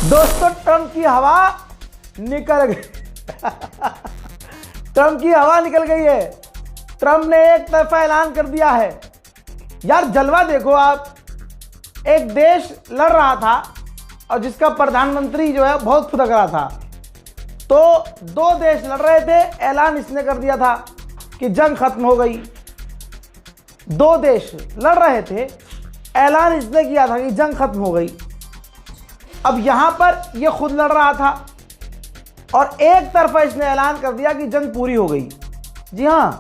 दोस्तों ट्रंप की हवा निकल गई। ट्रंप की हवा निकल गई है। ट्रंप ने एक तरफा ऐलान कर दिया है। यार जलवा देखो आप, एक देश लड़ रहा था और जिसका प्रधानमंत्री जो है बहुत फुदक रहा था, तो दो देश लड़ रहे थे, ऐलान इसने कर दिया था कि जंग खत्म हो गई। दो देश लड़ रहे थे, ऐलान इसने किया था कि जंग खत्म हो गई। अब यहां पर ये खुद लड़ रहा था और एक तरफा इसने ऐलान कर दिया कि जंग पूरी हो गई। जी हां,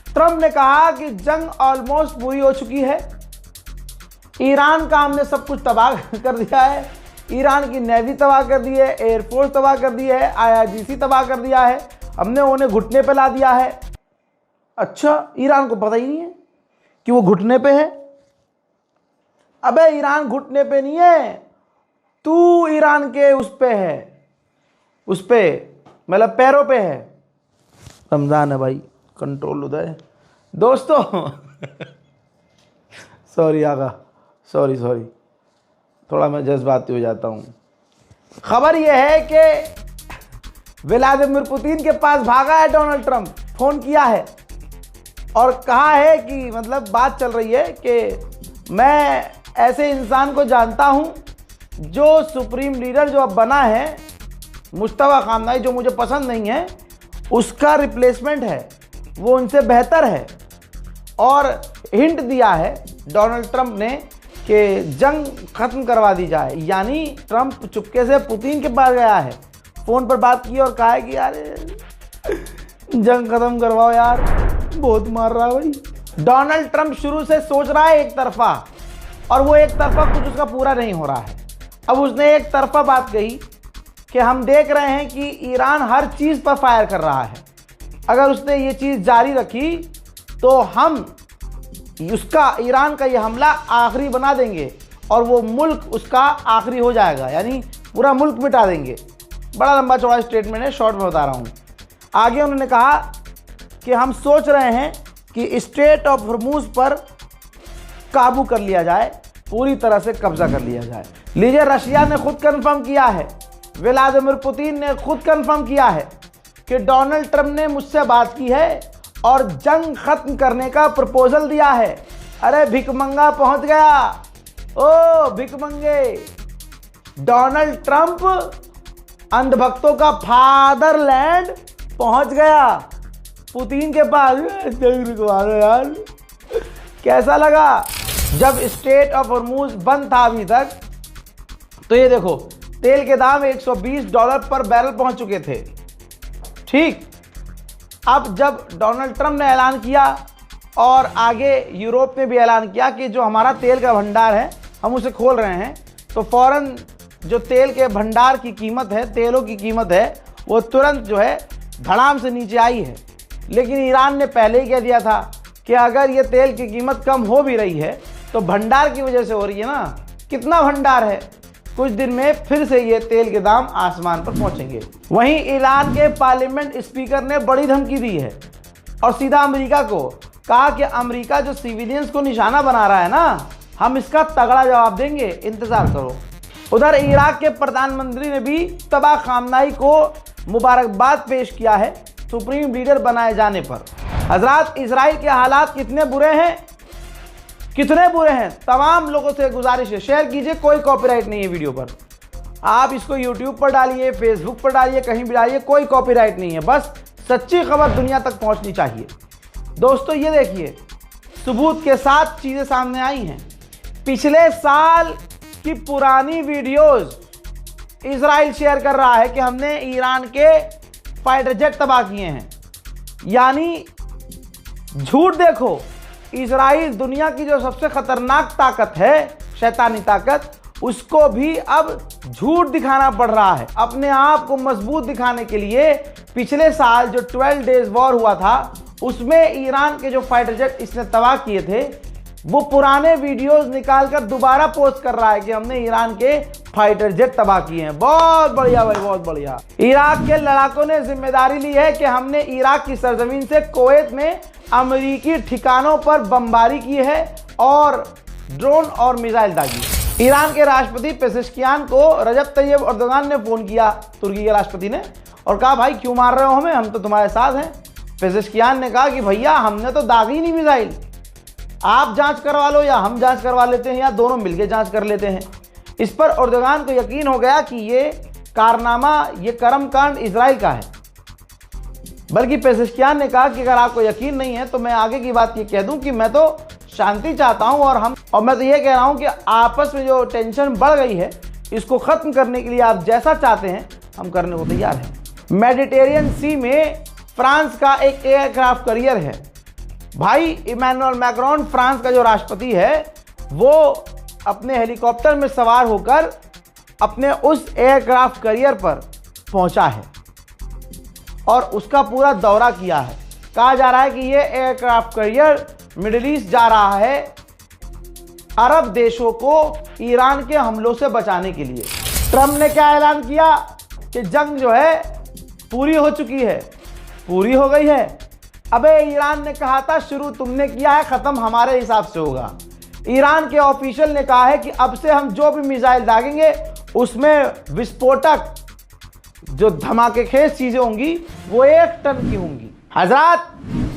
ट्रंप ने कहा कि जंग ऑलमोस्ट पूरी हो चुकी है। ईरान का हमने सब कुछ तबाह कर दिया है। ईरान की नेवी तबाह कर दी है, एयरफोर्स तबाह कर दी है, IRGC तबाह कर दिया है, हमने उन्हें घुटने पे ला दिया है। अच्छा, ईरान को पता ही नहीं है कि वो घुटने पे है। अबे ईरान घुटने पे नहीं है, तू ईरान के उस पे है, उस पे मतलब पैरों पे है। रमजान है भाई, कंट्रोल उदय। दोस्तों सॉरी आगा, सॉरी थोड़ा मैं जज्बाती हो जाता हूँ। खबर यह है कि व्लादिमीर पुतिन के पास भागा है डोनाल्ड ट्रंप, फोन किया है और कहा है कि मतलब बात चल रही है कि मैं ऐसे इंसान को जानता हूँ जो सुप्रीम लीडर जो अब बना है, मुश्तबा खामनाई, जो मुझे पसंद नहीं है, उसका रिप्लेसमेंट है, वो उनसे बेहतर है। और हिंट दिया है डोनाल्ड ट्रंप ने कि जंग खत्म करवा दी जाए। यानी ट्रंप चुपके से पुतिन के पास गया है, फ़ोन पर बात की और कहा है कि यार जंग खत्म करवाओ यार, बहुत मार रहा है भाई। डोनाल्ड ट्रंप शुरू से सोच रहा है एक तरफा, और वो एक तरफा कुछ उसका पूरा नहीं हो रहा है। अब उसने एक तरफा बात कही कि हम देख रहे हैं कि ईरान हर चीज़ पर फायर कर रहा है, अगर उसने ये चीज़ जारी रखी तो हम उसका, ईरान का ये हमला आखिरी बना देंगे और वो मुल्क उसका आखिरी हो जाएगा, यानी पूरा मुल्क मिटा देंगे। बड़ा लंबा चौड़ा स्टेटमेंट है, शॉर्ट में बता रहा हूँ। आगे उन्होंने कहा कि हम सोच रहे हैं कि स्ट्रेट ऑफ हॉर्मुज़ पर काबू कर लिया जाए, पूरी तरह से कब्जा कर लिया जाए। लीजिए, रशिया ने खुद कंफर्म किया है, व्लादिमीर पुतिन ने खुद कंफर्म किया है कि डोनाल्ड ट्रंप ने मुझसे बात की है और जंग खत्म करने का प्रपोजल दिया है। अरे भिकमंगा पहुंच गया, ओ भिकमंगे। डोनाल्ड ट्रंप अंधभक्तों का फादरलैंड पहुंच गया, पुतिन के पास। जंग रुकवा दो यार। कैसा लगा जब स्ट्रेट ऑफ हॉर्मुज़ बंद था अभी तक? तो ये देखो, तेल के दाम $120 पर बैरल पहुंच चुके थे। ठीक, अब जब डोनाल्ड ट्रंप ने ऐलान किया और आगे यूरोप ने भी ऐलान किया कि जो हमारा तेल का भंडार है हम उसे खोल रहे हैं, तो फौरन जो तेल के भंडार की कीमत है, तेलों की कीमत है, वो तुरंत जो है धड़ाम से नीचे आई है। लेकिन ईरान ने पहले ही कह दिया था कि अगर ये तेल की कीमत कम हो भी रही है तो भंडार की वजह से हो रही है ना। कितना भंडार है, कुछ दिन में फिर से ये तेल के दाम आसमान पर पहुंचेंगे। वहीं ईरान के पार्लियामेंट स्पीकर ने बड़ी धमकी दी है और सीधा अमेरिका को कहा कि अमेरिका जो सिविलियंस को निशाना बना रहा है ना, हम इसका तगड़ा जवाब देंगे, इंतजार करो। उधर इराक के प्रधानमंत्री ने भी तबाह खामनाई को मुबारकबाद पेश किया है सुप्रीम लीडर बनाए जाने पर। हजरात, इजराइल के हालात कितने बुरे हैं, कितने बुरे हैं। तमाम लोगों से गुजारिश है, शेयर कीजिए, कोई कॉपीराइट नहीं है वीडियो पर। आप इसको यूट्यूब पर डालिए, फेसबुक पर डालिए, कहीं भी डालिए, कोई कॉपीराइट नहीं है। बस सच्ची खबर दुनिया तक पहुंचनी चाहिए। दोस्तों ये देखिए, सबूत के साथ चीज़ें सामने आई हैं। पिछले साल की पुरानी वीडियोस इजराइल शेयर कर रहा है कि हमने ईरान के फाइटर जेट तबाह किए हैं। यानी झूठ देखो, इजराइल दुनिया की जो सबसे खतरनाक ताकत है, शैतानी ताकत, उसको भी अब झूठ दिखाना पड़ रहा है। अपने आप को मजबूत दिखाने के लिए पिछले साल जो 12 डेज वॉर हुआ था, उसमें ईरान के जो फाइटर जेट इसने तबाह किए थे, वो पुराने वीडियोस निकालकर दोबारा पोस्ट कर रहा है कि हमने ईरान के फाइटर जेट तबाह किए हैं। बहुत बढ़िया भाई, बहुत बढ़िया। इराक के लड़ाकों ने जिम्मेदारी ली है कि हमने इराक की सरजमीन से कुवैत में अमेरिकी ठिकानों पर बमबारी की है और ड्रोन और मिसाइल दागी। ईरान के राष्ट्रपति पेजेश्कियान को रजब तैयब एर्दोगान ने फोन किया, तुर्की के राष्ट्रपति ने, और कहा भाई क्यों मार रहे हो हमें, हम तो तुम्हारे साथ हैं। पेजेश्कियान ने कहा कि भैया हमने तो दागी नहीं मिसाइल, आप जांच करवा लो या हम जांच करवा लेते हैं या दोनों मिलकर जांच कर लेते हैं। इस पर एर्दोगान को यकीन हो गया कि ये कारनामा, ये कर्मकांड इजराइल का है। बल्कि पेजेश्कियान ने कहा कि अगर आपको यकीन नहीं है तो मैं आगे की बात ये कह दूं कि मैं तो शांति चाहता हूं और मैं तो ये कह रहा हूं कि आपस में जो टेंशन बढ़ गई है इसको खत्म करने के लिए आप जैसा चाहते हैं हम करने को तैयार हैं। मेडिटेरियन सी में फ्रांस का एक एयरक्राफ्ट कैरियर है। भाई इमैनुअल मैक्रोन फ्रांस का जो राष्ट्रपति है वो अपने हेलीकॉप्टर में सवार होकर अपने उस एयरक्राफ्ट कैरियर पर पहुंचा है और उसका पूरा दौरा किया है। कहा जा रहा है कि ये एयरक्राफ्ट कैरियर मिडिल ईस्ट जा रहा है अरब देशों को ईरान के हमलों से बचाने के लिए। ट्रंप ने क्या ऐलान किया कि जंग जो है पूरी हो चुकी है, पूरी हो गई है। अबे ईरान ने कहा था शुरू तुमने किया है, खत्म हमारे हिसाब से होगा। ईरान के ऑफिशियल ने कहा है कि अब से हम जो भी मिसाइल दागेंगे उसमें विस्फोटक जो धमाकेखेज चीजें होंगी वो 1 टन की होंगी। हजरात,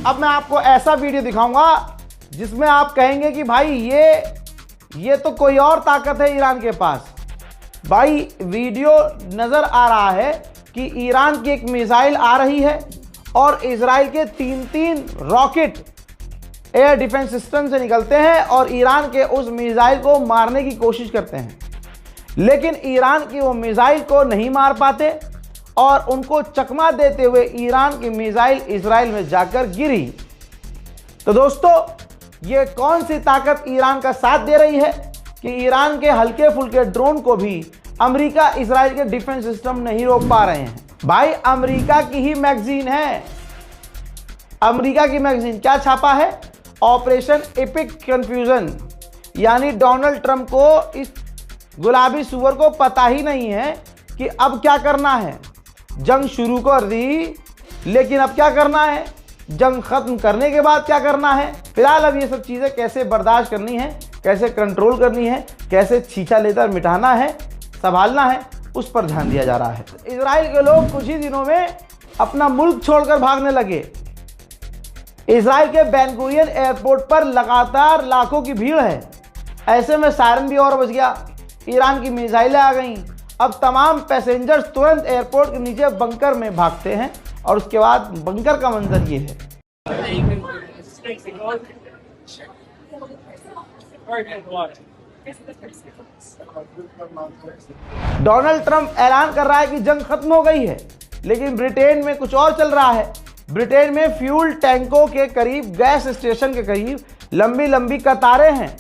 अब मैं आपको ऐसा वीडियो दिखाऊंगा जिसमें आप कहेंगे कि भाई ये तो कोई और ताकत है ईरान के पास। भाई वीडियो नजर आ रहा है कि ईरान की एक मिसाइल आ रही है और इजराइल के 3 रॉकेट एयर डिफेंस सिस्टम से निकलते हैं और ईरान के उस मिसाइल को मारने की कोशिश करते हैं, लेकिन ईरान की वो मिसाइल को नहीं मार पाते और उनको चकमा देते हुए ईरान की मिसाइल इजराइल में जाकर गिरी। तो दोस्तों, ये कौन सी ताकत ईरान का साथ दे रही है कि ईरान के हल्के फुल्के ड्रोन को भी अमेरिका इजराइल के डिफेंस सिस्टम नहीं रोक पा रहे हैं। भाई अमेरिका की ही मैगजीन है, अमेरिका की मैगजीन क्या छापा है, ऑपरेशन एपिक कंफ्यूजन, यानी डोनाल्ड ट्रंप को इस गुलाबी सुअर को पता ही नहीं है कि अब क्या करना है। जंग शुरू कर दी, लेकिन अब क्या करना है, जंग खत्म करने के बाद क्या करना है। फिलहाल अब ये सब चीजें कैसे बर्दाश्त करनी है, कैसे कंट्रोल करनी है, कैसे छींचा लेकर मिटाना है, संभालना है, उस पर ध्यान दिया जा रहा है। इजराइल के लोग कुछ ही दिनों में अपना मुल्क छोड़कर भागने लगे। इजराइल के बेन गुरियन एयरपोर्ट पर लगातार लाखों की भीड़ है। ऐसे में सायरन भी और बज गया, ईरान की मिसाइलें आ गईं। अब तमाम पैसेंजर्स तुरंत एयरपोर्ट के नीचे बंकर में भागते हैं और उसके बाद बंकर का मंजर ये है। डोनाल्ड ट्रंप ऐलान कर रहा है कि जंग खत्म हो गई है, लेकिन ब्रिटेन में कुछ और चल रहा है। ब्रिटेन में फ्यूल टैंकों के करीब, गैस स्टेशन के करीब लंबी लंबी कतारें हैं,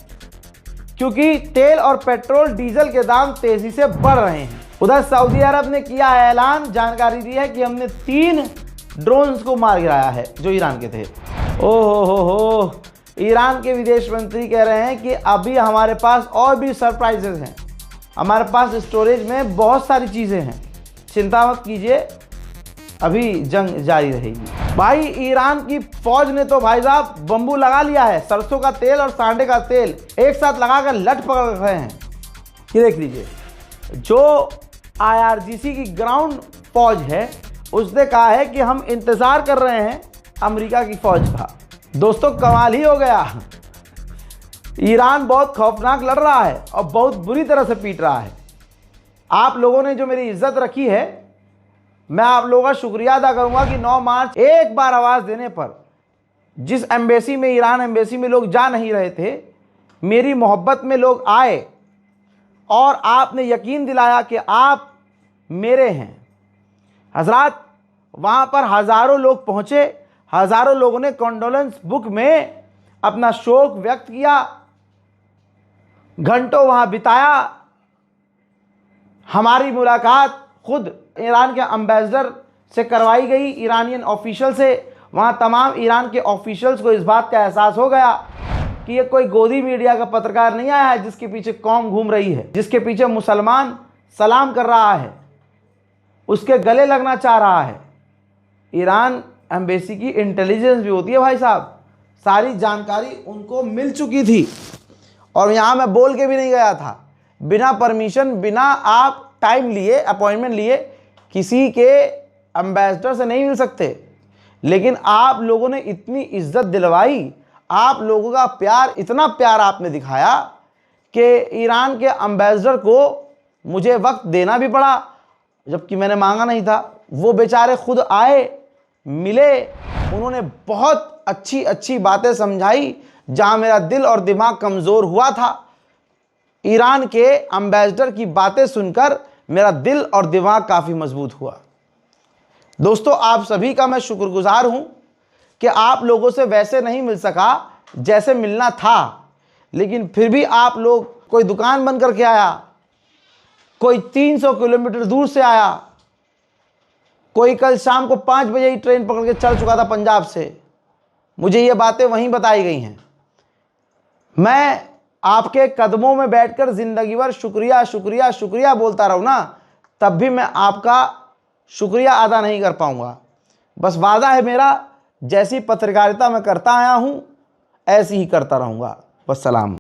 क्योंकि तेल और पेट्रोल डीजल के दाम तेजी से बढ़ रहे हैं। उधर सऊदी अरब ने किया ऐलान, जानकारी दी है कि हमने 3 ड्रोन्स को मार गिराया है जो ईरान के थे। ओहो, ईरान के विदेश मंत्री कह रहे हैं कि अभी हमारे पास और भी सरप्राइजेस हैं, हमारे पास स्टोरेज में बहुत सारी चीज़ें हैं, चिंता मत कीजिए, अभी जंग जारी रहेगी। भाई ईरान की फौज ने तो भाई साहब बम्बू लगा लिया है, सरसों का तेल और सांडे का तेल एक साथ लगाकर लट पकड़ रहे हैं। ये देख लीजिए, जो IRGC की ग्राउंड फौज है उसने कहा है कि हम इंतजार कर रहे हैं अमेरिका की फौज का। दोस्तों कमाल ही हो गया, ईरान बहुत खौफनाक लड़ रहा है और बहुत बुरी तरह से पीट रहा है। आप लोगों ने जो मेरी इज्जत रखी है, मैं आप लोगों का शुक्रिया अदा करूंगा कि 9 मार्च एक बार आवाज़ देने पर जिस एम्बेसी में, ईरान एम्बेसी में लोग जा नहीं रहे थे, मेरी मोहब्बत में लोग आए और आपने यकीन दिलाया कि आप मेरे हैं। हजरात, वहाँ पर हज़ारों लोग पहुँचे, हज़ारों लोगों ने कॉन्डोलेंस बुक में अपना शोक व्यक्त किया, घंटों वहाँ बिताया। हमारी मुलाकात खुद ईरान के एम्बेसडर से करवाई गई, ईरानियन ऑफिशियल से। वहाँ तमाम ईरान के ऑफिशियल्स को इस बात का एहसास हो गया कि ये कोई गोदी मीडिया का पत्रकार नहीं आया है जिसके पीछे कौम घूम रही है, जिसके पीछे मुसलमान सलाम कर रहा है, उसके गले लगना चाह रहा है। ईरान एम्बेसी की इंटेलिजेंस भी होती है भाई साहब, सारी जानकारी उनको मिल चुकी थी और यहाँ मैं बोल के भी नहीं गया था, बिना परमिशन, बिना आप टाइम लिए, अपॉइंटमेंट लिए किसी के एम्बेसडर से नहीं मिल सकते। लेकिन आप लोगों ने इतनी इज्जत दिलवाई, आप लोगों का प्यार, इतना प्यार आपने दिखाया कि ईरान के एम्बेसडर को मुझे वक्त देना भी पड़ा, जबकि मैंने मांगा नहीं था। वो बेचारे खुद आए, मिले, उन्होंने बहुत अच्छी अच्छी बातें समझाई। जहां मेरा दिल और दिमाग कमज़ोर हुआ था, ईरान के एम्बेसडर की बातें सुनकर मेरा दिल और दिमाग काफ़ी मजबूत हुआ। दोस्तों, आप सभी का मैं शुक्रगुजार हूं कि आप लोगों से वैसे नहीं मिल सका जैसे मिलना था, लेकिन फिर भी आप लोग, कोई दुकान बंद करके आया, कोई 300 किलोमीटर दूर से आया, कोई कल शाम को 5 बजे ही ट्रेन पकड़ के चल चुका था पंजाब से। मुझे ये बातें वहीं बताई गई हैं। मैं आपके कदमों में बैठकर जिंदगी भर शुक्रिया शुक्रिया शुक्रिया बोलता रहूं ना, तब भी मैं आपका शुक्रिया अदा नहीं कर पाऊंगा। बस वादा है मेरा, जैसी पत्रकारिता मैं करता आया हूं ऐसी ही करता रहूंगा। वस्सलाम।